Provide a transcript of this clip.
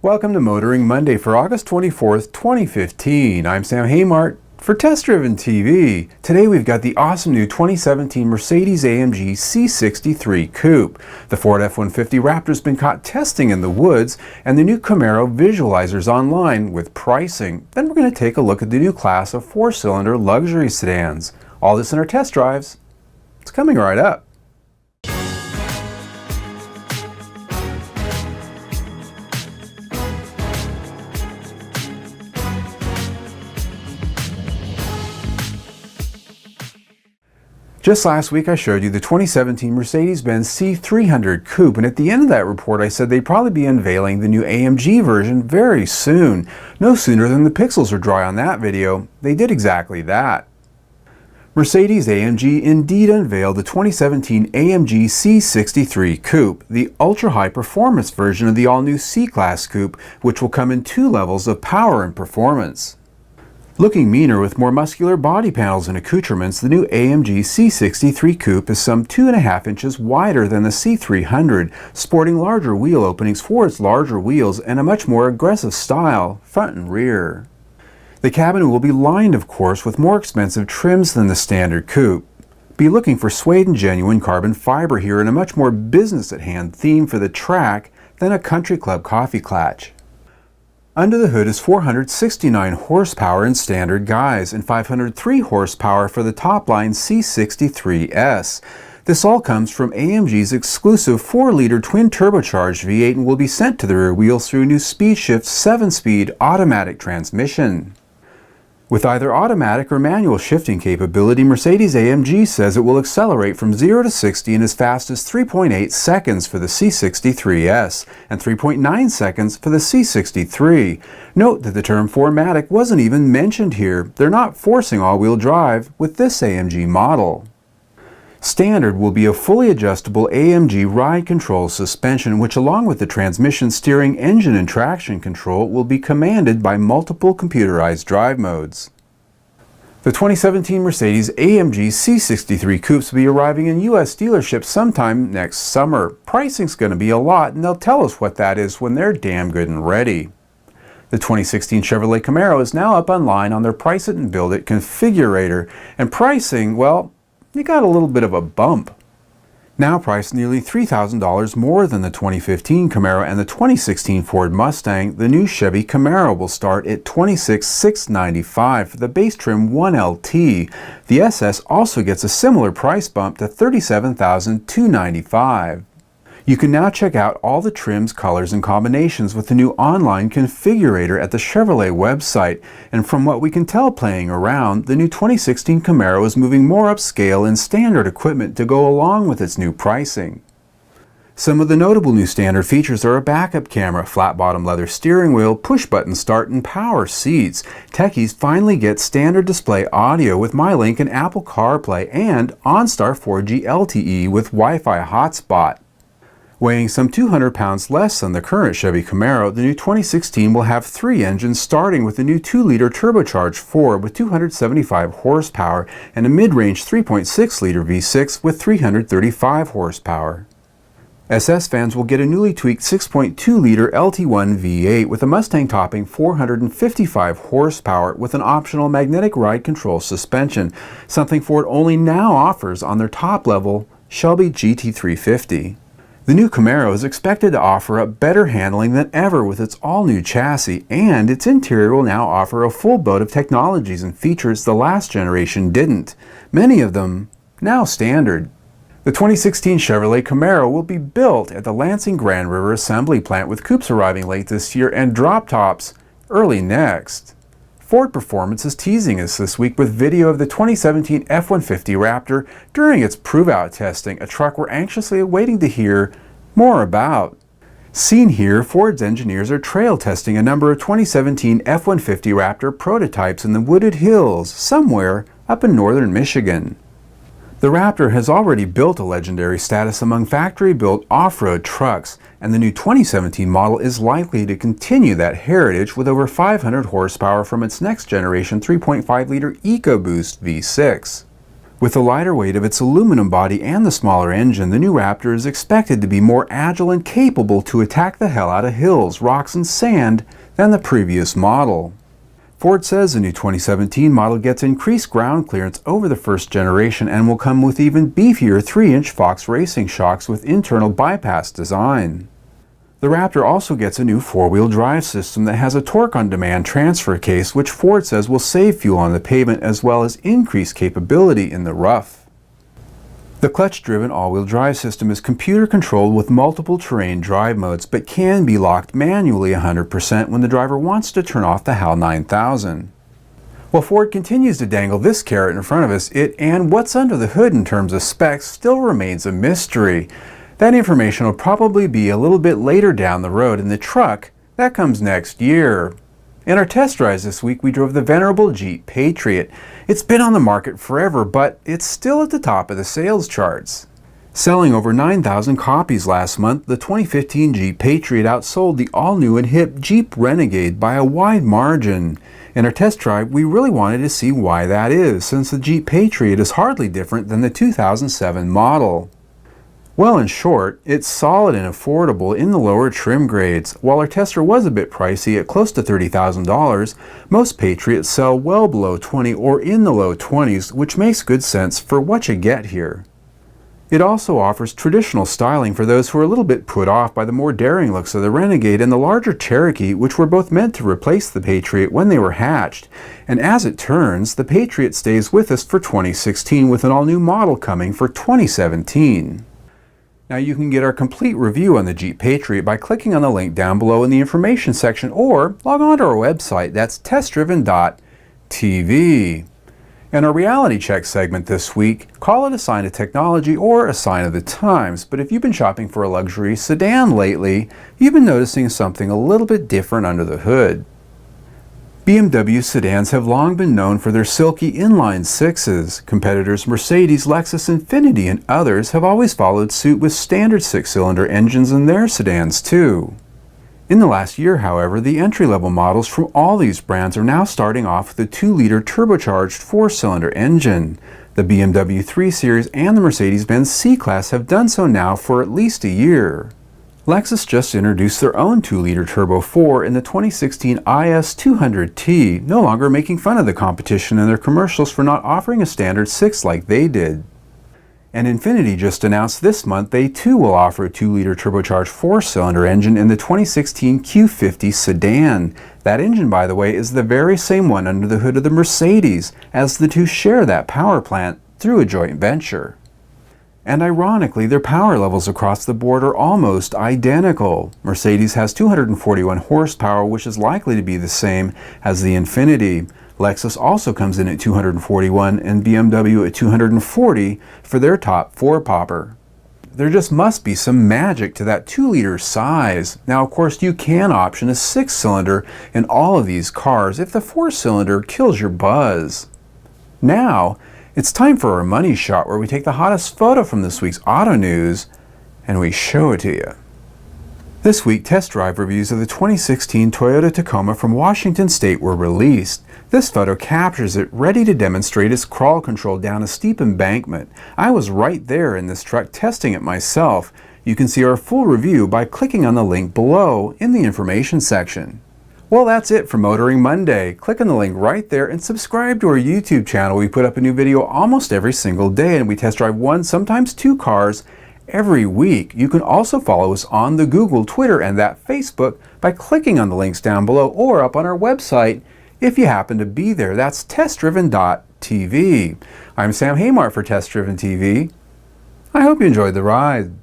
Welcome to Motoring Monday for August 24th, 2015. I'm Sam Haymart for Test Driven TV. Today we've got the awesome new 2017 Mercedes-AMG C63 Coupe. The Ford F-150 Raptor's been caught testing in the woods, and the new Camaro visualizers online with pricing. Then we're going to take a look at the new class of four-cylinder luxury sedans. All this in our test drives. It's coming right up. Just last week I showed you the 2017 Mercedes-Benz C300 Coupe, and at the end of that report I said they'd probably be unveiling the new AMG version very soon. No sooner than the pixels are dry on that video. They did exactly that. Mercedes-AMG indeed unveiled the 2017 AMG C63 Coupe, the ultra-high performance version of the all-new C-Class Coupe, which will come in two levels of power and performance. Looking meaner with more muscular body panels and accoutrements, the new AMG C63 Coupe is some 2.5 inches wider than the C300, sporting larger wheel openings for its larger wheels and a much more aggressive style, front and rear. The cabin will be lined, of course, with more expensive trims than the standard coupe. Be looking for suede and genuine carbon fiber here and a much more business-at-hand theme for the track than a country club coffee clutch. Under the hood is 469 horsepower in standard guise and 503 horsepower for the top-line C63S. This all comes from AMG's exclusive 4-liter twin-turbocharged V8 and will be sent to the rear wheels through a new SpeedShift 7-speed automatic transmission. With either automatic or manual shifting capability, Mercedes-AMG says it will accelerate from 0 to 60 in as fast as 3.8 seconds for the C63S and 3.9 seconds for the C63. Note that the term 4MATIC wasn't even mentioned here. They're not forcing all-wheel drive with this AMG model. Standard will be a fully adjustable AMG ride control suspension, which along with the transmission, steering, engine, and traction control will be commanded by multiple computerized drive modes. The 2017 Mercedes-AMG C63 Coupes will be arriving in U.S. dealerships sometime next summer. Pricing's going to be a lot, and they'll tell us what that is when they're damn good and ready. The 2016 Chevrolet Camaro is now up online on their Price It and Build It configurator, and pricing, well, it got a little bit of a bump. Now priced nearly $3,000 more than the 2015 Camaro and the 2016 Ford Mustang, the new Chevy Camaro will start at $26,695 for the base trim 1LT. The SS also gets a similar price bump to $37,295. You can now check out all the trims, colors, and combinations with the new online configurator at the Chevrolet website, and from what we can tell playing around, the new 2016 Camaro is moving more upscale in standard equipment to go along with its new pricing. Some of the notable new standard features are a backup camera, flat-bottom leather steering wheel, push-button start, and power seats. Techies finally get standard display audio with MyLink and Apple CarPlay, and OnStar 4G LTE with Wi-Fi hotspot. Weighing some 200 pounds less than the current Chevy Camaro, the new 2016 will have 3 engines, starting with the new 2-liter turbocharged Ford with 275 horsepower and a mid-range 3.6-liter V6 with 335 horsepower. SS fans will get a newly tweaked 6.2-liter LT1 V8 with a Mustang topping 455 horsepower with an optional magnetic ride control suspension, something Ford only now offers on their top-level Shelby GT350. The new Camaro is expected to offer up better handling than ever with its all-new chassis, and its interior will now offer a full boat of technologies and features the last generation didn't, many of them now standard. The 2016 Chevrolet Camaro will be built at the Lansing Grand River Assembly Plant, with coupes arriving late this year and drop tops early next. Ford Performance is teasing us this week with video of the 2017 F-150 Raptor during its prove-out testing, a truck we're anxiously awaiting to hear more about. Seen here, Ford's engineers are trail testing a number of 2017 F-150 Raptor prototypes in the wooded hills somewhere up in northern Michigan. The Raptor has already built a legendary status among factory-built off-road trucks, and the new 2017 model is likely to continue that heritage with over 500 horsepower from its next-generation 3.5-liter EcoBoost V6. With the lighter weight of its aluminum body and the smaller engine, the new Raptor is expected to be more agile and capable to attack the hell out of hills, rocks, and sand than the previous model. Ford says the new 2017 model gets increased ground clearance over the first generation and will come with even beefier 3-inch Fox Racing shocks with internal bypass design. The Raptor also gets a new 4-wheel drive system that has a torque-on-demand transfer case, which Ford says will save fuel on the pavement as well as increase capability in the rough. The clutch-driven all-wheel drive system is computer-controlled with multiple terrain drive modes, but can be locked manually 100% when the driver wants to turn off the HAL 9000. While Ford continues to dangle this carrot in front of us, it and what's under the hood in terms of specs still remains a mystery. That information will probably be a little bit later down the road in the truck. That comes next year. In our test drives this week, we drove the venerable Jeep Patriot. It's been on the market forever, but it's still at the top of the sales charts. Selling over 9,000 copies last month, the 2015 Jeep Patriot outsold the all-new and hip Jeep Renegade by a wide margin. In our test drive, we really wanted to see why that is, since the Jeep Patriot is hardly different than the 2007 model. Well, in short, it's solid and affordable in the lower trim grades. While our tester was a bit pricey at close to $30,000, most Patriots sell well below $20,000 or in the low 20s, which makes good sense for what you get here. It also offers traditional styling for those who are a little bit put off by the more daring looks of the Renegade and the larger Cherokee, which were both meant to replace the Patriot when they were hatched. And as it turns, the Patriot stays with us for 2016 with an all-new model coming for 2017. Now you can get our complete review on the Jeep Patriot by clicking on the link down below in the information section or log on to our website, that's testdriven.tv. In our reality check segment this week, call it a sign of technology or a sign of the times, but if you've been shopping for a luxury sedan lately, you've been noticing something a little bit different under the hood. BMW sedans have long been known for their silky inline sixes. Competitors Mercedes, Lexus, Infiniti, and others have always followed suit with standard 6-cylinder engines in their sedans too. In the last year, however, the entry-level models from all these brands are now starting off with a 2-liter turbocharged 4-cylinder engine. The BMW 3 Series and the Mercedes-Benz C-Class have done so now for at least a year. Lexus just introduced their own 2-liter Turbo 4 in the 2016 IS200T, no longer making fun of the competition in their commercials for not offering a standard 6 like they did. And Infiniti just announced this month they too will offer a 2-liter turbocharged 4-cylinder engine in the 2016 Q50 sedan. That engine, by the way, is the very same one under the hood of the Mercedes, as the two share that power plant through a joint venture. And ironically, their power levels across the board are almost identical. Mercedes has 241 horsepower, which is likely to be the same as the Infiniti. Lexus also comes in at 241 and BMW at 240 for their top 4-popper. There just must be some magic to that 2-liter size. Now, of course, you can option a 6-cylinder in all of these cars if the 4-cylinder kills your buzz. Now, it's time for our money shot, where we take the hottest photo from this week's auto news and we show it to you. This week, test drive reviews of the 2016 Toyota Tacoma from Washington State were released. This photo captures it ready to demonstrate its crawl control down a steep embankment. I was right there in this truck testing it myself. You can see our full review by clicking on the link below in the information section. Well, that's it for Motoring Monday. Click on the link right there and subscribe to our YouTube channel. We put up a new video almost every single day, and we test drive 1, sometimes 2 cars every week. You can also follow us on the Google, Twitter, and that Facebook by clicking on the links down below or up on our website if you happen to be there. That's testdriven.tv. I'm Sam Haymart for Test Driven TV. I hope you enjoyed the ride.